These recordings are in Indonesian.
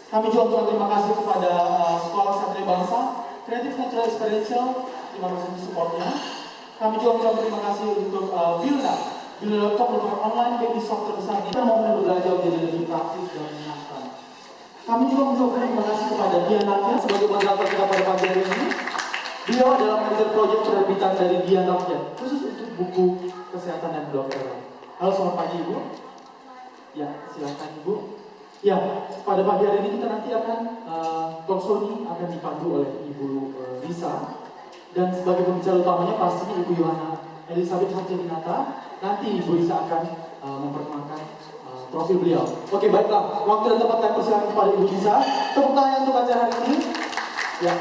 Kami juga mengucapkan terima kasih kepada Sekolah Satria Bangsa, Creative Natural Experiential, terima kasih untuk supportnya. Kami juga mengucapkan terima kasih untuk Bilna. Bilna.com merupakan online baby shop terbesar kita mau belajar menjadi lebih praktis dan menyenangkan. Kami juga mengucapkan terima kasih kepada Dianaknya sebagai moderator kita pada pagi hari ini. Beliau adalah manajer proyek penerbitan dari Dianaknya, khusus untuk buku kesehatan dan kedokteran. Halo, selamat pagi Ibu. Ya, silakan Ibu. Ya, pada pagi hari ini kita nanti akan talkshow ini akan dipandu oleh Ibu Lisa, dan sebagai pembicara utamanya pastinya Ibu Yohana Elizabeth Harjadinata. Nanti Ibu Lisa akan memperkenalkan profil beliau. Oke, baiklah, waktu dan tempat kami persilakan kepada Ibu Lisa. Tepuk tangan untuk acara hari ini. Ya,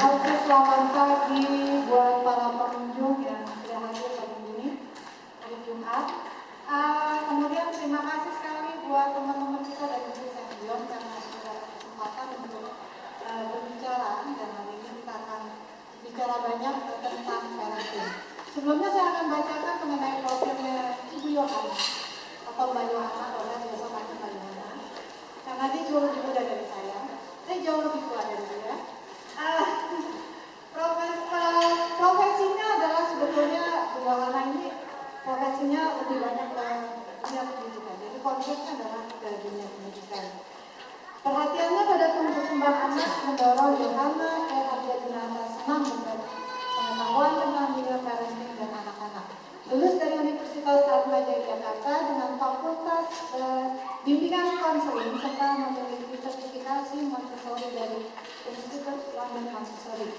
Oke, selamat pagi buat para pengunjung yang sudah hadir pada ini hari Jumat. Kemudian terima kasih sekali buat teman-teman kita dari Session karena sudah kesempatan untuk berbicara, dan hari ini kita akan bicara banyak tentang parenting. Sebelumnya saya akan bacakan mengenai profilnya Ibu Yohana atau Mbak Yohana, orang biasa panggil Mbak Yohana, karena dia jauh lebih muda dari saya jauh lebih tua dari dia. Profesinya adalah sebetulnya Bu Yohana ini profesinya lebih banyak ke dunia pendidikan. Jadi konsepnya adalah ke dunia pendidikan. Perhatiannya pada tumbuh kembang anak mendorong Yohana Harjadinata senang berbagi pengetahuan tentang dunia parenting dan anak-anak. Lulus dari Universitas Atmajaya Jakarta dengan Fakultas Bimbingan Konseling serta memiliki sertifikasi Montessori dari Institut London Montessori.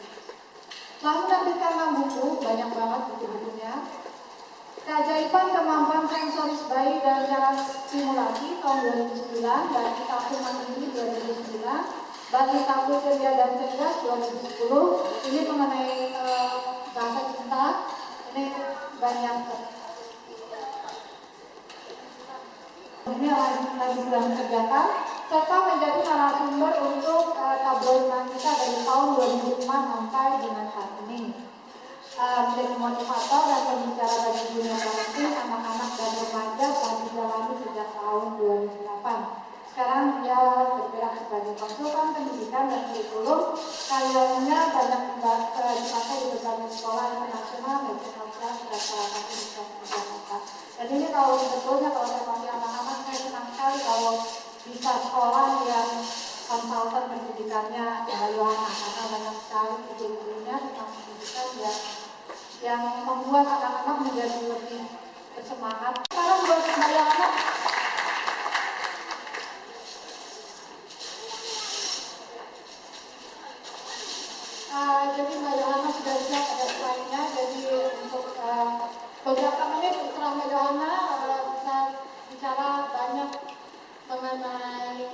Telah menerbitkan 6 buku, banyak banget buku-bukunya. Keajaiban Kemampuan Sensoris Bayi dan Cara Stimulasi tahun 2009, Bagi Tahu Mandiri 2009, Bagi Tahu Ceria dan Cerdas 2010. Ini mengenai bahasa cinta. Ini banyak. Ini lagi sedang dikerjakan, serta menjadi narasumber untuk tabloid kita dari tahun 2005 sampai dengan saat ini. Menjadi motivator dan pembicara bagi dunia parenting anak-anak dan remaja telah dijalani sejak tahun 2008. Sekarang dia bergerak sebagai konsultan pendidikan dan kurikulum. Karyanya banyak dipakai di berbagai sekolah internasional, nasional, dan salah satu di Jakarta. Dan ini kalau sebetulnya kalau saya panggil anak-anak, saya senang sekali kalau bisa sekolah yang konsultan pendidikannya Mbak Yohana, karena banyak sekali ide-idenya tentang pendidikan yang membuat anak-anak menjadi lebih bersemangat. Sekarang buat Mbak Yohana, jadi Mbak Yohana sudah siap ada slide-nya. Jadi untuk beberapa menit setelah Mbak Yohana bisa bicara banyak mengenai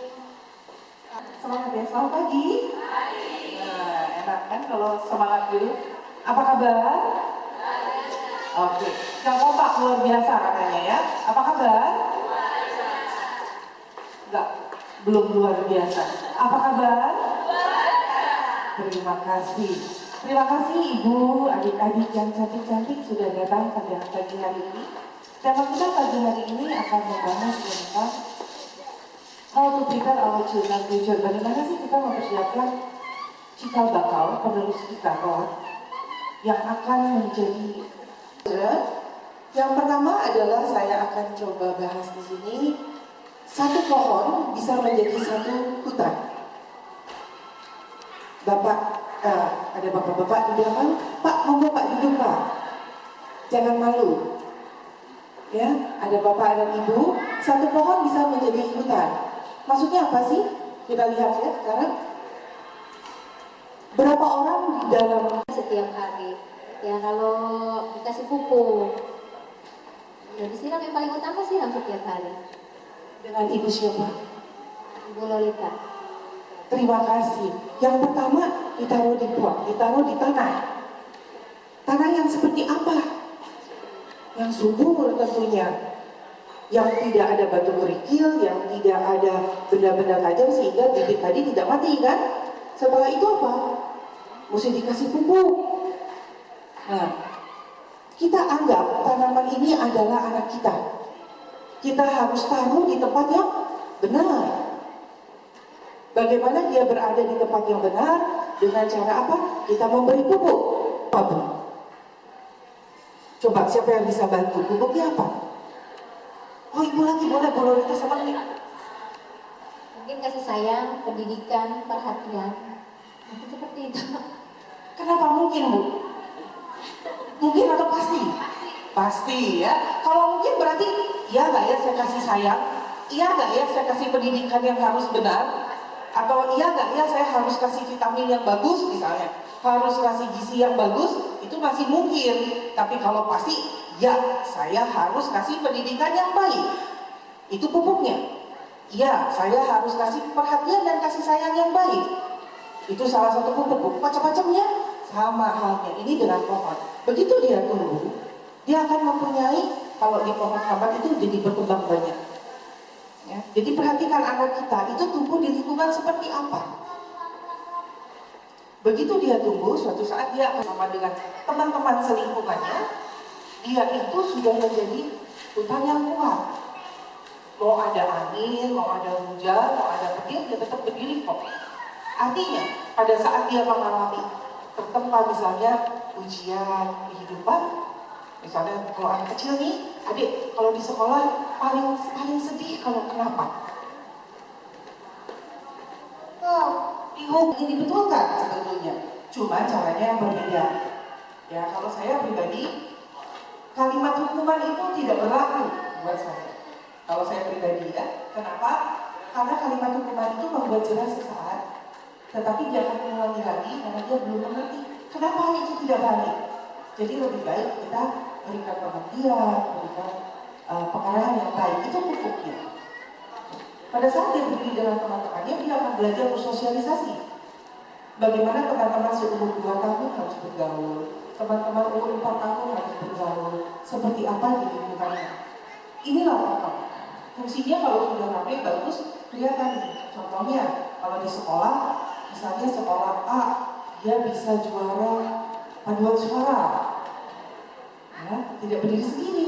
semangat ya. Selamat pagi. Nah, enak kan kalau semangat dulu. Apa kabar? Oke, yang kompak luar biasa katanya ya. Apa kabar? Enggak, belum luar biasa. Apa kabar? Terima kasih. Terima kasih Ibu, adik-adik yang cantik-cantik sudah datang pada pagi hari ini. Tema kita pagi hari ini akan membahas tentang how to prepare our children future. Bagaimana sih kita mempersiapkan cikal bakal penerus kita yang akan menjadi. Yang pertama adalah saya akan coba bahas di sini, satu pohon bisa menjadi satu hutan. Ada bapak-bapak di belakang, Pak, monggo Pak duduk Pak, jangan malu. Ya, ada bapak dan ibu, satu pohon bisa menjadi hutan. Maksudnya apa sih? Kita lihat ya sekarang. Berapa orang di dalam setiap hari. Ya kalau dikasih pupuk. Ya disiram yang paling utama siram setiap hari. dengan ibu siapa? Ibu Lolita. Terima kasih. Yang pertama ditaruh di pot, ditaruh di tanah. Tanah yang seperti apa? Yang subur tentunya. Yang tidak ada batu kerikil, yang tidak ada benda-benda tajam sehingga bibit tadi tidak mati kan? Setelah itu apa? Mesti dikasih pupuk. Nah, kita anggap tanaman ini adalah anak kita. Kita harus taruh di tempat yang benar. Bagaimana dia berada di tempat yang benar, dengan cara apa? Kita memberi pupuk. Apa, Bu? Coba siapa yang bisa bantu? Pupuknya apa? Oh, Ibu lagi boleh, Bu Lorita sama nih. Mungkin kasih sayang, pendidikan, perhatian, mungkin seperti itu. Kenapa mungkin, Bu? Mungkin atau pasti? Pasti ya. Kalau mungkin berarti, iya nggak ya saya kasih sayang? Iya nggak ya saya kasih pendidikan yang harus benar? Atau iya nggak ya saya harus kasih vitamin yang bagus misalnya? Harus kasih gizi yang bagus? Itu masih mungkin. Tapi kalau pasti, ya saya harus kasih pendidikan yang baik. Itu pupuknya. Iya, saya harus kasih perhatian dan kasih sayang yang baik. Itu salah satu pupuk. Macam-macamnya sama halnya. Ini dengan pohon. Begitu dia tumbuh, dia akan mempunyai, kalau di pohon kamar itu jadi berkembang banyak. Ya, jadi perhatikan anak kita itu tumbuh di lingkungan seperti apa. Begitu dia tumbuh, suatu saat dia akan sama dengan teman-teman selingkuhannya. Dia itu sudah menjadi hutan yang kuat. Mau ada angin, mau ada hujan, mau ada petir, dia tetap berdiri kok. Artinya, pada saat dia mengalami tertempa misalnya ujian kehidupan, misalnya kalau anak kecil nih, adik kalau di sekolah paling sedih kalau kenapa? Oh, dihukum ini betul kan sebetulnya? Cuma caranya yang berbeda. Ya, kalau saya pribadi, kalimat hukuman itu tidak berlaku buat saya. Kalau saya pribadi ya, kenapa? Karena kalimat hukuman itu membuat jelas sesaat, tetapi jangan mengulangi lagi karena dia belum mengerti. Kenapa itu tidak baik? Jadi lebih baik kita berikan pengertian, berikan pengarahan yang baik. Itu pupuknya. Pada saat dia berdiri dengan teman-temannya, dia akan belajar bersosialisasi. Bagaimana teman-teman seumur 2 tahun harus bergaul, teman-teman umur 4 tahun harus bergaul, seperti apa di lingkungannya. Inilah pokok. Fungsinya kalau sudah ramai bagus, kelihatan. Contohnya, kalau di sekolah, misalnya sekolah A, dia bisa juara paduan suara. Ya, tidak berdiri sendiri.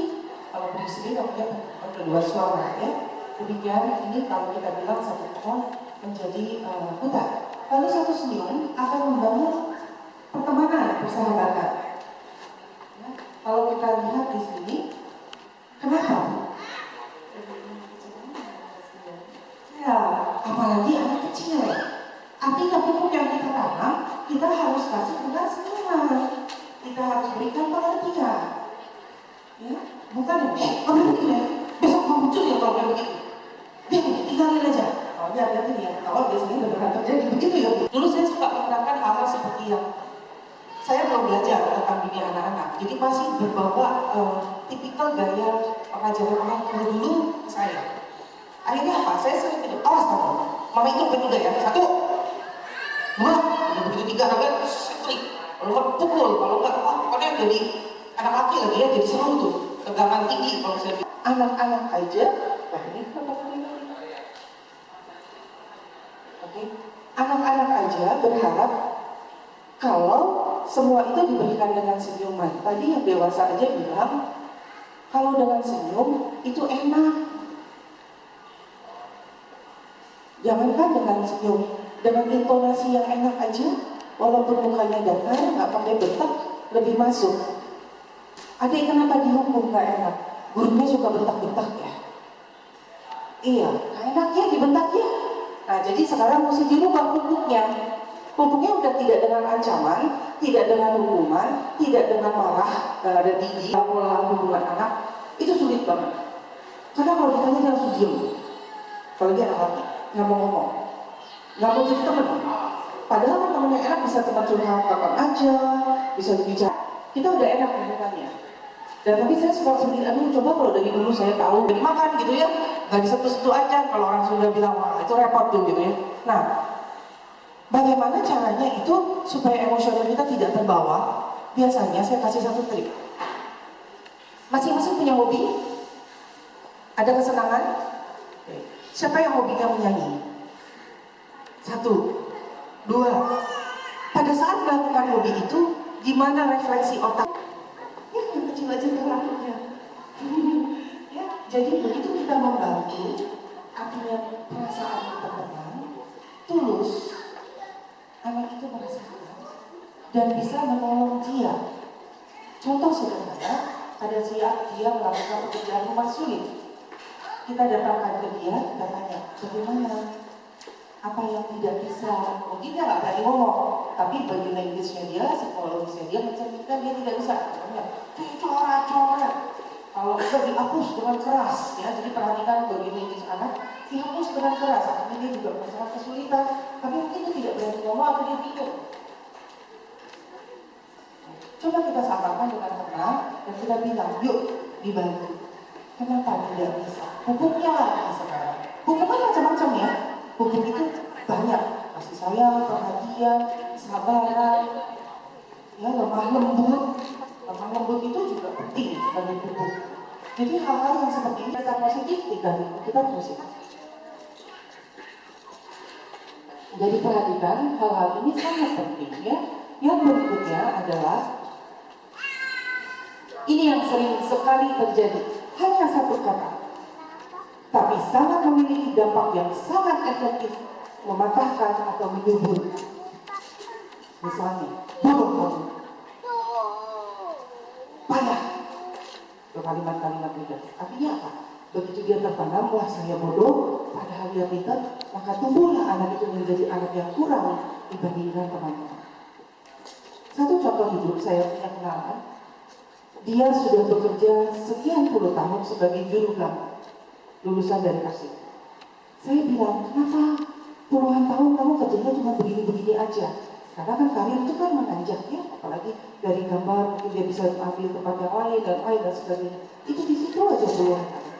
Kalau berdiri sendiri namanya paduan suara ya. Demikian ini kalau kita bilang satu pohon menjadi hutan. Lalu satu senyum akan membangun pertemanan, persahabatan. Ya, kalau kita lihat di sini, kenapa? Ya, apalagi anak kecil. Artinya pupuk yang kita tanam, kita harus kasih dengan senyuman. Kita harus berikan pengertian. Ya, bukan kamu begini ya, besok kamu muncul ya kalau kayak begitu. Dia tinggalin aja. Oh ya, hati-hati ya. Kalau biasanya benar terjadi begitu ya. Dulu saya suka menerapkan hal-hal seperti yang saya belum belajar tentang dunia anak-anak. Jadi masih berbawa tipikal gaya pengajaran orang tua dulu ke saya. Akhirnya apa? Saya sering bilang, awas kamu. Mama itu juga ya. 1, 2, begitu 3 agar setrik. Kalau nggak pukul, kalau nggak pokoknya jadi anak laki lagi ya, jadi seru tuh. Tegangan tinggi kalau saya bilang. Anak-anak aja, wah ini kenapa kali ini? Oke, anak-anak aja berharap kalau semua itu diberikan dengan senyuman. Tadi yang dewasa aja bilang, kalau dengan senyum itu enak. Jangankan dengan senyum, dengan intonasi yang enak aja, walaupun mukanya datar, nggak pakai bentak, lebih masuk. Adik kenapa dihukum nggak enak? Gurunya suka bentak-bentak ya. Iya, nggak enak ya dibentak ya. Nah, jadi sekarang mesti dirubah pupuknya. Pupuknya udah tidak dengan ancaman, tidak dengan hukuman, tidak dengan marah, ada gigi, pola hubungan anak, itu sulit banget. Karena kalau ditanya dia langsung diem. Kalau dia anak laki, nggak mau ngomong, nggak mau jadi teman. Padahal kan temennya enak, bisa teman curhat kapan aja, bisa bicara. Kita udah enak hubungannya. Dan tapi saya suka sendiri, aduh coba kalau dari dulu saya tahu dari makan gitu ya, nggak disentuh-sentuh aja. Kalau orang Sunda bilang wah itu repot tuh gitu ya. Nah, bagaimana caranya itu supaya emosional kita tidak terbawa? Biasanya saya kasih satu trik. Masing-masing punya hobi, ada kesenangan. Siapa yang hobinya menyanyi? 1, 2. Pada saat melakukan hobi itu, gimana refleksi otak? Ya, yang kecil aja berlakunya. Ya, jadi begitu kita membantu, artinya perasaan kita tenang, tulus. dan bisa menolong dia. Contoh sederhana, pada saat dia melakukan pekerjaan rumah sulit, kita datangkan ke dia, kita tanya, bagaimana? Apa yang tidak bisa? Mungkin dia nggak berani ngomong, tapi bagi language-nya dia, psikologisnya dia mencerminkan dia tidak bisa. Coret-coret. Kalau bisa dihapus dengan keras, ya. Jadi perhatikan bagi language anak, dihapus dengan keras. Artinya dia juga merasakan kesulitan, tapi mungkin dia tidak berani ngomong atau dia bingung. Coba kita sampaikan dengan tenang dan kita bilang, yuk dibantu. Kenapa tidak bisa? Hukumnya lagi sekarang. Hukum kan macam-macam ya. Hukum itu banyak. Kasih sayang, perhatian, kesabaran, ya lemah lembut. Lemah lembut itu juga penting bagi hukum. Jadi hal-hal yang seperti ini kita positif, kita positif. Jadi perhatikan hal-hal ini sangat penting ya. Yang berikutnya adalah ini yang sering sekali terjadi, hanya satu kata, tapi sangat memiliki dampak yang sangat efektif, mematahkan atau menyubur. Misalnya, bodoh kamu, payah. Itu kalimat-kalimat itu. Artinya apa? Begitu dia tertanam, wah saya bodoh, padahal dia pintar, maka tumbuhlah anak itu menjadi anak yang kurang dibandingkan teman-teman. Satu contoh hidup, saya punya kenalan. Dia sudah bekerja sekian puluh tahun sebagai juru gambar, lulusan dari Asik. Saya bilang, kenapa puluhan tahun kamu kerjanya cuma begini-begini aja? Karena kan karir itu kan menanjak ya, apalagi dari gambar mungkin dia bisa ambil tempat yang lain dan sebagainya. Itu di situ aja puluhan tahun.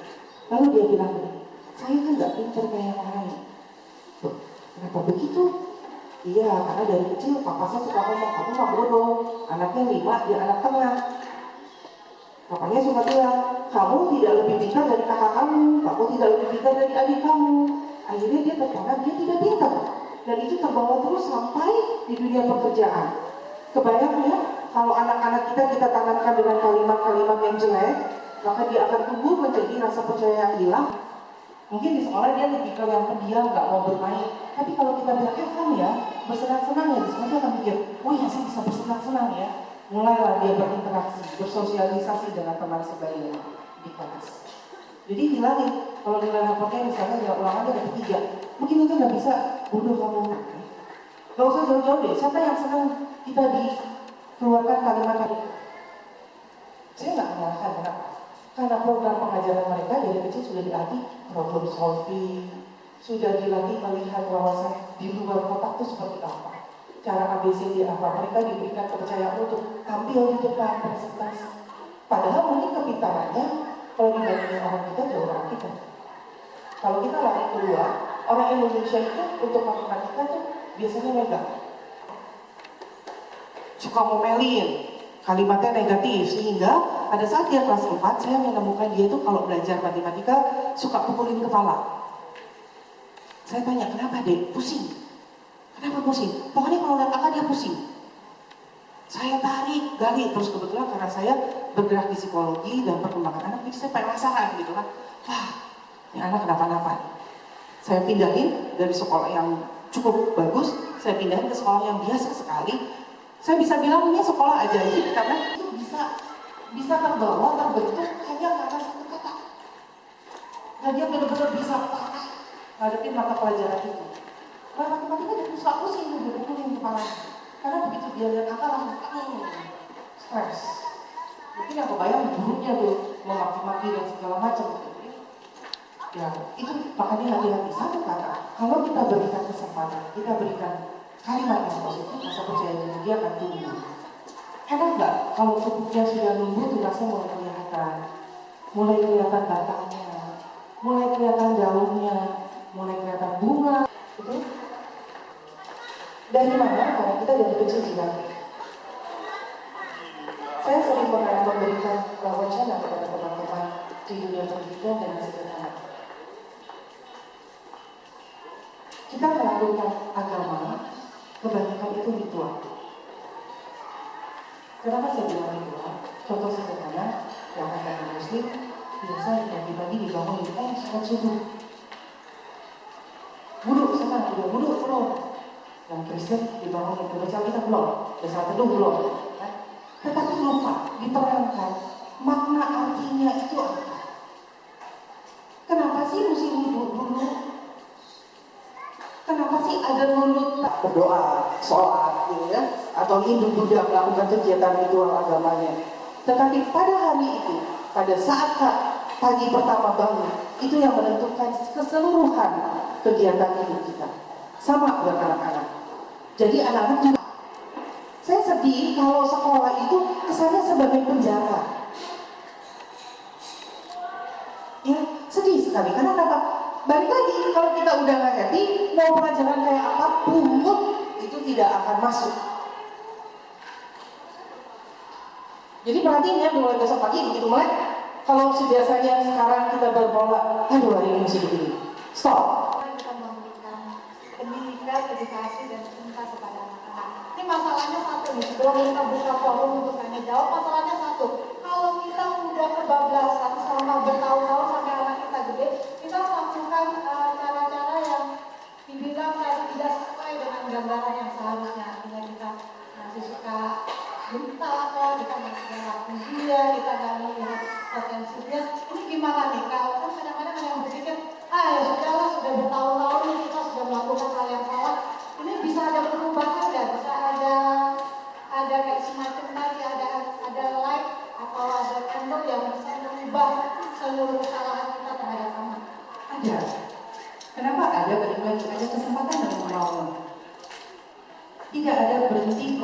Lalu dia bilang begini, saya kan nggak pintar kayak yang lain. Tuh, kenapa begitu? Iya, karena dari kecil papa saya suka ngomong, kamu mah bodoh, anaknya 5, dia anak tengah. Papanya suka bilang, kamu tidak lebih pintar dari kakak kamu tidak lebih pintar dari adik kamu. Akhirnya dia tertanam, dia tidak pintar. Dan itu terbawa terus sampai di dunia pekerjaan. Kebayang ya, kalau anak-anak kita tanamkan dengan kalimat-kalimat yang jelek, maka dia akan tumbuh menjadi rasa percaya yang hilang. Mungkin di sekolah dia tipikal yang pendiam, nggak mau bermain. Tapi kalau kita bilang, fun ya, bersenang-senang ya, di sana dia akan mikir, oh ya saya bisa bersenang-senang ya. Mulailah dia berinteraksi, bersosialisasi dengan teman sebayanya di kelas. Jadi hilangin, kalau nilai raportnya misalnya nilai ulangan dia dapat 3, mungkin aja nggak bisa, bodoh kamu. Gak usah jauh-jauh deh, siapa yang senang kita dikeluarkan kalimat-kalimat? Saya nggak menyalahkan, kenapa? Karena program pengajaran mereka dari kecil sudah dilatih problem solving, sudah dilatih melihat wawasan di luar kotak itu seperti apa. Cara ABCD apa, mereka diberikan kepercayaan untuk tampil di depan presentasi. Padahal mungkin kepintarannya kalau dibandingin orang kita jauh dari kita. Kalau kita lari keluar, orang Indonesia itu untuk matematika tuh biasanya megang. Suka ngomelin, kalimatnya negatif, sehingga pada saat dia kelas 4, saya menemukan dia tuh kalau belajar matematika suka pukulin kepala. Saya tanya, kenapa dek? Pusing. Kenapa pusing? Pokoknya kalau lihat kakak dia pusing. Saya tarik, gali, terus kebetulan karena saya bergerak di psikologi dan perkembangan anak, jadi saya penasaran gitu kan. Wah, ini anak kenapa-napa. Saya pindahin dari sekolah yang cukup bagus, saya pindahin ke sekolah yang biasa sekali. Saya bisa bilang ini sekolah ajaib karena itu bisa terbawa, terbentuk hanya karena satu kata. Dan dia benar-benar bisa parah ngadepin mata pelajaran itu. Kalau matematika dia suka pusing tuh, dia pukulin kepalanya. Karena begitu dia lihat angka langsung stres. Mungkin yang kebayang gurunya tuh memaki-maki dan segala macam. Ya, itu makanya hati-hati satu kata. Kalau kita berikan kesempatan, kita berikan kalimat yang positif, rasa percaya diri dia akan tumbuh. Enak nggak kalau tubuhnya sudah numbuh, tugasnya mulai kelihatan batangnya, mulai kelihatan daunnya, mulai kelihatan bunga, gitu. Dari mana? Karena kita dari kecil juga. Saya sering memberikan wacana kepada teman-teman di dunia pendidikan dengan sederhana. Kita melakukan agama, kebanyakan itu ritual. Kenapa saya bilang ritual? Contoh sederhana, yang agama Muslim biasa pagi-pagi dibangun sholat subuh. Wudhu, senang, udah wudhu belum? Yang Kristen dibangunin kebaca kita belum, dasar teduh belum. Kan? Tetapi lupa diterangkan makna artinya itu apa. Kenapa sih mesti wudhu dulu? Kenapa sih ada mulut berdoa, sholat, gitu ya? Atau Hindu Buddha melakukan kegiatan ritual agamanya? Tetapi pada hari itu, pada saat pagi pertama bangun, itu yang menentukan keseluruhan kegiatan hidup kita. Sama buat anak-anak. Jadi anak-anak juga. Saya sedih kalau sekolah itu kesannya sebagai penjara. Ya, sedih sekali. Karena apa? Balik lagi, kalau kita udah nggak happy, mau pelajaran kayak apapun, itu tidak akan masuk. Jadi perhatiin ya, mulai besok pagi begitu mulai. Kalau biasanya sekarang kita berpola, aduh hari ini mesti begini. Stop. Kita memberikan pendidikan, edukasi, dan cinta kepada anak-anak. Ini masalahnya satu nih, sebelum kita buka forum untuk tanya jawab, masalahnya satu. Kalau kita udah kebablasan selama bertahun-tahun sampai anak kita gede, kita melakukan cara-cara yang dibilang tadi tidak sesuai dengan gambaran yang seharusnya. Artinya kita masih suka bentak, kita masih ngelakuin dia, kita nggak melihat potensi dia. Ini gimana nih? Kalau kan kadang-kadang ada yang berpikir, ya sudahlah, sudah bertahun-tahun nih kita sudah melakukan hal yang salah. Ini bisa ada perubahan nggak? Bisa ada kayak semacam tadi ada light atau ada candle yang bisa mengubah seluruh kesalahan kita terhadap anak. Ada. Kenapa ada? Balik lagi, ada kesempatan dan mau. Tidak ada berhenti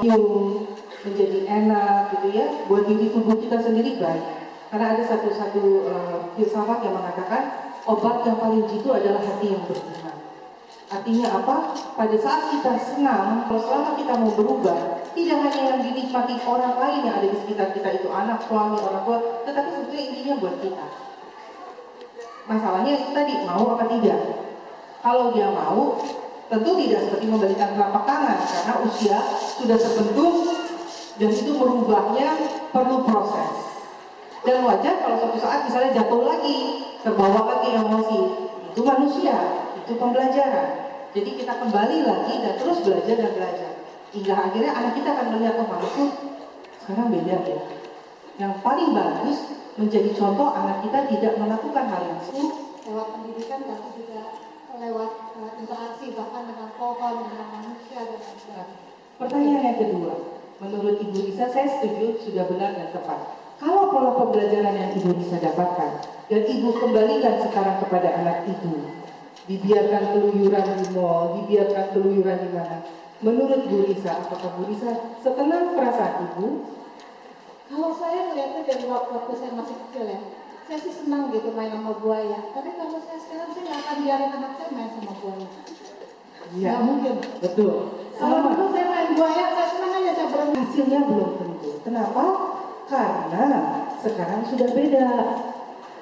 menjadi enak gitu ya. Buat diri tubuh kita sendiri baik. Karena ada satu filsafat yang mengatakan obat yang paling jitu adalah hati yang beriman. Artinya apa? Pada saat kita senang, kalau selama kita mau berubah, tidak hanya yang dinikmati orang lain yang ada di sekitar kita itu anak, suami, orang tua, tetapi sebetulnya intinya buat kita. Masalahnya itu tadi, mau apa tidak? Kalau dia mau, tentu tidak seperti membalikan telapak tangan karena usia sudah terbentuk dan itu merubahnya perlu proses. Dan wajar kalau suatu saat misalnya jatuh lagi, terbawa lagi emosi, itu manusia, itu pembelajaran. Jadi kita kembali lagi dan terus belajar dan belajar. Hingga akhirnya anak kita akan melihat, oh mamaku sekarang beda ya. Yang paling bagus menjadi contoh anak kita tidak melakukan hal yang lewat pendidikan tapi juga lewat interaksi bahkan dengan pohon, dengan manusia dan sebagainya. Pertanyaan yang kedua, menurut Ibu Risa saya setuju sudah benar dan tepat. Kalau pola pembelajaran yang Ibu Risa dapatkan dan Ibu kembalikan sekarang kepada anak Ibu, dibiarkan keluyuran di mall, dibiarkan keluyuran di mana? Menurut Bu Risa, apakah Bu Risa setenang perasaan Ibu? Kalau saya melihatnya dari waktu saya masih kecil ya, saya sih senang gitu main sama buaya. Tapi kalau saya sekarang sih nggak akan biarin anak saya main sama buaya. Iya, Nggak mungkin. betul. Kalau Sama. dulu saya main buaya, saya senang aja saya berhenti. Hasilnya belum tentu. Kenapa? Karena sekarang sudah beda.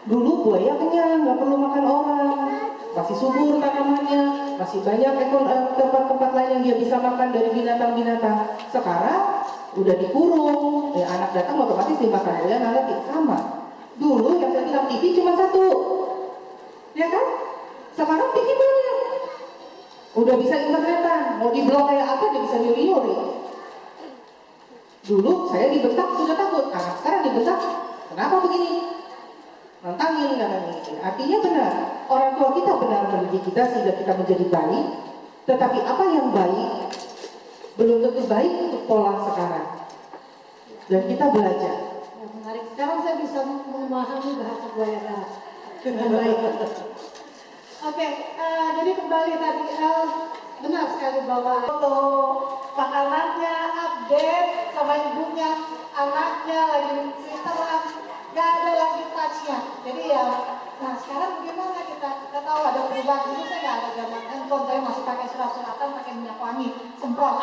Dulu buaya kenyang, nggak perlu makan orang, masih subur tanamannya, masih banyak tempat-tempat lain yang dia bisa makan dari binatang-binatang. Sekarang udah dikurung, ya anak datang otomatis dimakan buaya, nggak ngerti. Sama. Dulu yang saya bilang TV cuma satu, ya kan? Sekarang TV banyak. Udah bisa internetan, mau di blog kayak apa dia bisa nyuri-nyuri. Dulu saya dibentak sudah takut, anak sekarang dibentak, kenapa begini? Nantangin katanya. Artinya benar, orang tua kita benar mendidik kita sehingga kita menjadi baik, tetapi apa yang baik belum tentu baik untuk pola sekarang. Dan kita belajar. Ya, menarik. Sekarang saya bisa memahami bahasa buaya darat dengan baik. Oke, jadi kembali tadi benar sekali bahwa foto makanannya update sama ibunya, anaknya lagi twitteran, nggak ada lagi touchnya. Jadi ya, nah sekarang bagaimana kita tahu ada perubahan. Dulu saya nggak ada zaman handphone, saya masih pakai surat-suratan, pakai minyak wangi, semprot.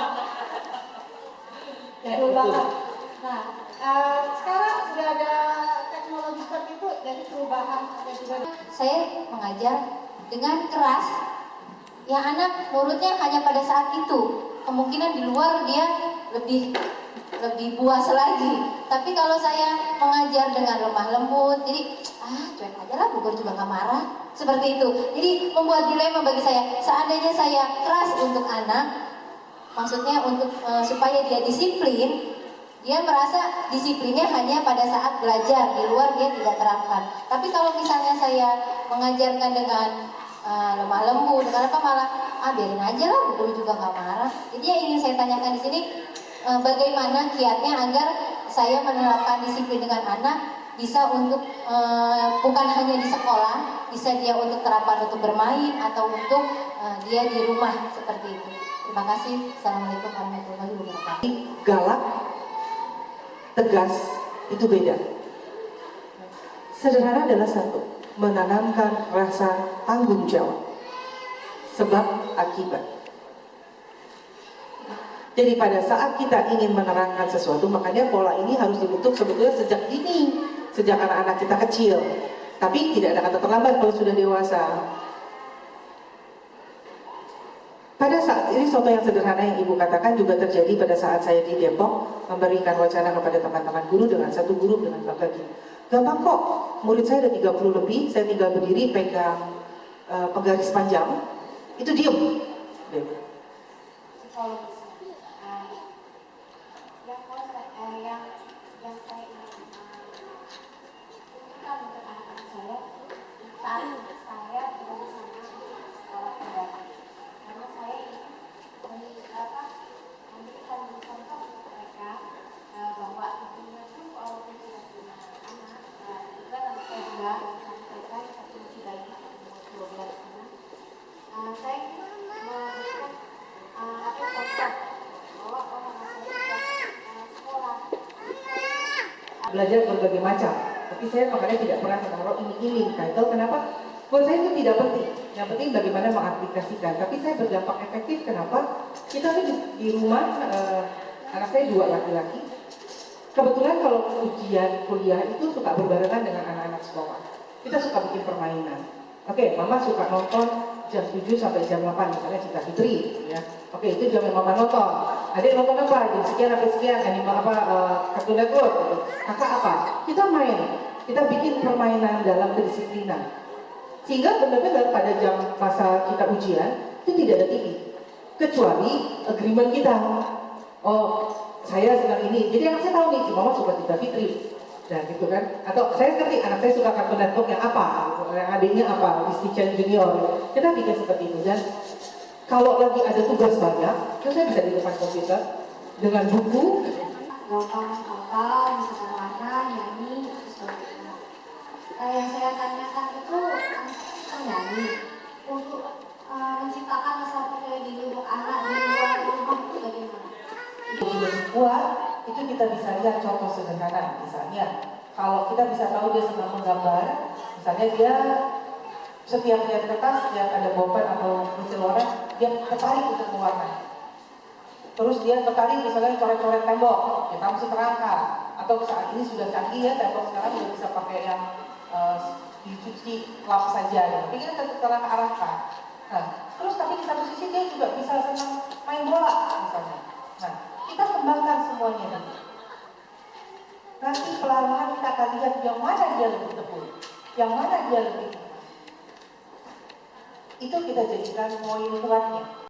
Jadul banget. Nah, sekarang sudah ada teknologi seperti itu, jadi perubahan ada juga. Saya mengajar dengan keras, ya anak nurutnya hanya pada saat itu. Kemungkinan di luar dia lebih puas lagi. Tapi kalau saya mengajar dengan lemah lembut, jadi cuek aja lah, Bogor juga nggak marah. Seperti itu. Jadi membuat dilema bagi saya. Seandainya saya keras untuk anak, maksudnya untuk supaya dia disiplin, dia merasa disiplinnya hanya pada saat belajar, di luar dia tidak terapkan. Tapi kalau misalnya saya mengajarkan dengan lemah lembut, dengan apa malah biarin aja lah, guru juga nggak marah. Jadi yang ingin saya tanyakan di sini, bagaimana kiatnya agar saya menerapkan disiplin dengan anak bisa untuk bukan hanya di sekolah, bisa dia untuk terapan untuk bermain atau untuk dia di rumah seperti itu. Terima kasih. Assalamualaikum warahmatullahi wabarakatuh. Galak, tegas, itu beda. Sederhana adalah satu, menanamkan rasa tanggung jawab, sebab akibat. Jadi pada saat kita ingin menerangkan sesuatu, makanya pola ini harus dibentuk sebetulnya sejak dini, sejak anak-anak kita kecil. Tapi tidak ada kata terlambat kalau sudah dewasa. Pada saat ini, contoh yang sederhana yang Ibu katakan juga terjadi pada saat saya di Depok memberikan wacana kepada teman-teman guru dengan satu guru dengan berbagi. Gampang kok, murid saya ada 30 lebih, saya tinggal berdiri pegang penggaris panjang, itu diem. Psikologis. Yang saya ingin tunjukkan untuk anak-anak saya saat saya tidak di sana sekolah kembali, karena saya ingin memberikan contoh untuk mereka bahwa ibunya pun walaupun tidak punya anak, juga anak saya dua yang satu TK, satu masih bayi umur 12 tahun. Saya ingin memberikan contoh bahwa orang saya tidak sekolah. Belajar berbagai macam, tapi saya makanya tidak pernah menaruh iming-iming title. Kenapa? Buat saya itu tidak penting. Yang penting bagaimana mengaplikasikan. Tapi saya berdampak efektif. Kenapa? Kita di rumah, anak saya 2 laki-laki. Kebetulan kalau ujian kuliah itu suka berbarengan dengan anak-anak sekolah. Kita suka bikin permainan. Oke, mama suka nonton jam 7 sampai jam 8, misalnya Cita Fitri, ya. Oke, itu jam yang mama nonton. Adik nonton apa? Jam sekian sampai sekian, anime apa, Cartoon Network, gitu. Kakak apa? Kita main, kita bikin permainan dalam kedisiplinan. Sehingga benar-benar pada jam masa kita ujian, itu tidak ada TV. Kecuali agreement kita. Oh, saya sedang ini. Jadi anak saya tahu nih, si mama suka Cita Fitri. Nah gitu kan, atau saya ngerti anak saya suka Cartoon Network yang apa, gitu. Yang adiknya apa, Disney Channel Junior, kita bikin seperti itu. Dan kalau lagi ada tugas banyak, itu saya bisa di depan komputer dengan buku. Gampang, misalkan warna, nyanyi, sebagainya. Yang saya tanyakan itu nyanyi untuk menciptakan rasa percaya diri untuk anak di luar rumah itu bagaimana? Lebih kuat, itu kita bisa lihat contoh sederhana. Misalnya, kalau kita bisa tahu dia senang menggambar, misalnya dia setiap lihat kertas, lihat ada bolpen atau pensil warna, dia tertarik untuk mewarnai. Terus dia tertarik misalnya coret-coret tembok, kita mesti terangkan. Atau saat ini sudah canggih ya, tembok sekarang sudah bisa pakai yang dicuci lap saja. Ya. Tapi kita tetap terang arahkan. Nah, terus tapi di satu sisi dia juga bisa senang main bola misalnya. Nah, kita kembangkan semuanya. Nanti perlahan kita akan lihat yang mana dia lebih teguh, yang mana dia lebih. Itu kita jadikan poin kuatnya.